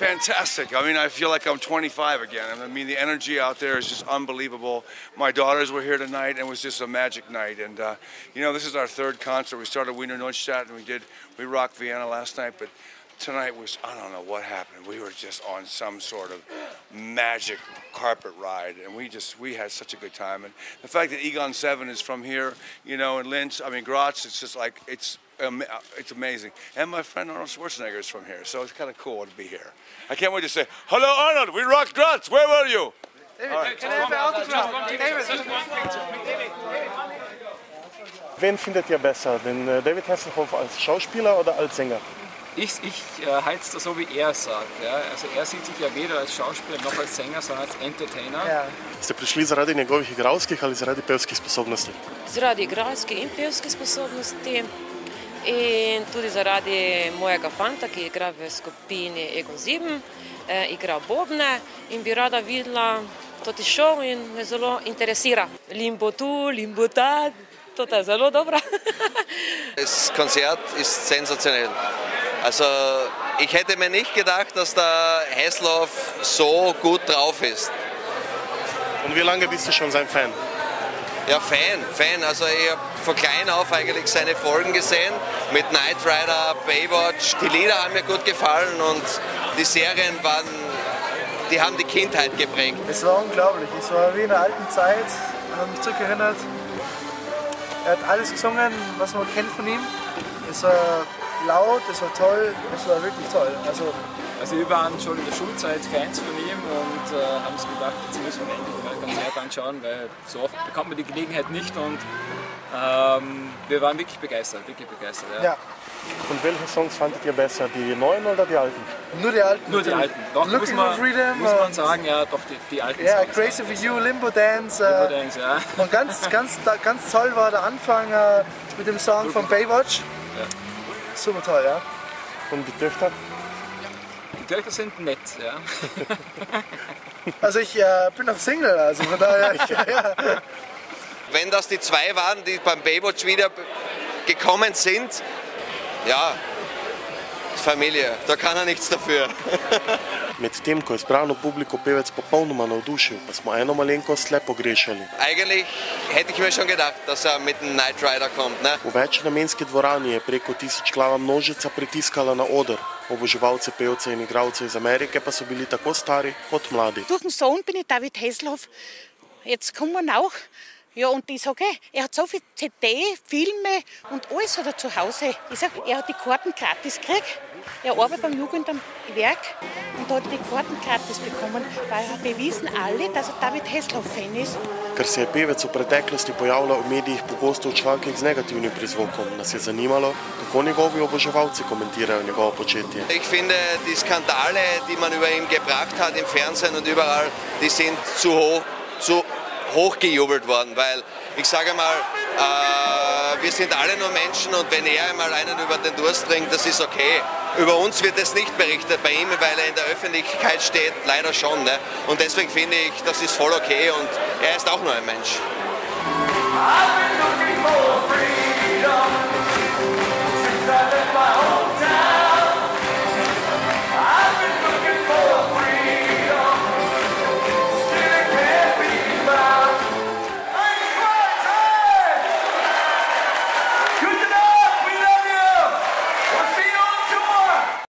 fantastic. I mean, I feel like I'm 25 again. I mean, the energy out there is just unbelievable. My daughters were here tonight, and it was just a magic night. And you know, this is our third concert. We started Wiener Neustadt, and we rocked Vienna last night, but tonight was, I don't know what happened. We were just on some sort of magic carpet ride, and we had such a good time. And the fact that Egon 7 is from here, you know, and Linz, I mean, Graz, it's just like, it's amazing. And my friend Arnold Schwarzenegger is from here, so it's kind of cool to be here. I can't wait to say, hello Arnold, we rocked Graz, where were you? David, right. Can I have an autograph? David. Wen findet ihr besser, den David Hasselhoff als Schauspieler oder als Sänger? Ich halte es so, wie er sagt. Ja. Also er sieht sich ja weder als Schauspieler noch als Sänger, sondern als Entertainer. Ja. Ste prišli zaradi njegovih igralskih ali zaradi pevskih sposobnosti? Zaradi igralskih in pevskih sposobnosti in tudi zaradi mojega fanta, ki igra v skupini Egon 7, igra bobne in bi rada videla toti šov in me zelo interesira. Limbo tu, limbo ta, to je zelo dobro. Das Konzert ist sensationell. Also ich hätte mir nicht gedacht, dass der Hasselhoff so gut drauf ist. Und wie lange bist du schon sein Fan? Ja, Fan. Also ich habe von klein auf eigentlich seine Folgen gesehen mit Knight Rider, Baywatch. Die Lieder haben mir gut gefallen und die Serien die haben die Kindheit geprägt. Es war unglaublich. Es war wie in der alten Zeit. Ich habe mich zurückerinnert. Er hat alles gesungen, was man kennt von ihm. Es war laut, es war toll, es war wirklich toll. Also wir waren schon in der Schulzeit Fans von ihm und haben uns gedacht, jetzt müssen wir endlich mal ein Konzert anschauen, weil so oft bekommt man die Gelegenheit nicht und wir waren wirklich begeistert. Ja. Und welche Songs fandet ihr besser, die neuen oder die alten? Nur die alten. Nur die alten. Doch, muss man sagen, ja, doch die alten ja, Songs. Crazy for You, Limbo Dance. Ja. Und ganz toll war der Anfang mit dem Song von Baywatch. Ja. Super toll, ja. Und die Töchter? Die Töchter sind nett, ja. Also ich bin auch Single, also von daher, ja. Wenn das die zwei waren, die beim Baywatch wieder gekommen sind, ja, Familie, da kann er nichts dafür. Medtem ko je zbrano publiko pevec popolnoma navdušil, pa smo eno malenkost le pogrešali. Eigentlich hätte ich mir schon gedacht, dass er mit dem Knight Rider kommt. Ne? V večnamenski dvorani je preko 1000-glava množica pritiskala na oder. Oboževalci pevcev in igralcev iz Amerike pa so bili tako stari kot mladi. Durch den Sohn bin ich David Hasselhoff jetzt kommen auch. Ja, und ich sage, er hat so viel CD, Filme und alles hat er zu Hause. Ich sage, er hat die Karten gratis gekriegt. Er arbeitet beim Jugendwerk und hat die Karten gratis bekommen, weil er bewiesen alle, dass er David Hasselhoff-Fan ist. Ker se je pevec v preteklosti pojavljal v medijih pogosto v člankih z negativnim prizvokom, nas je zanimalo, kako njegovi oboževalci komentirajo njegovo početje. Ich finde, die Skandale, die man über ihn gebracht hat im Fernsehen und überall, die sind zu hochgejubelt worden, weil ich sage mal, wir sind alle nur Menschen und wenn er einmal einen über den Durst trinkt, das ist okay. Über uns wird es nicht berichtet, bei ihm, weil er in der Öffentlichkeit steht, leider schon. Ne? Und deswegen finde ich, das ist voll okay und er ist auch nur ein Mensch.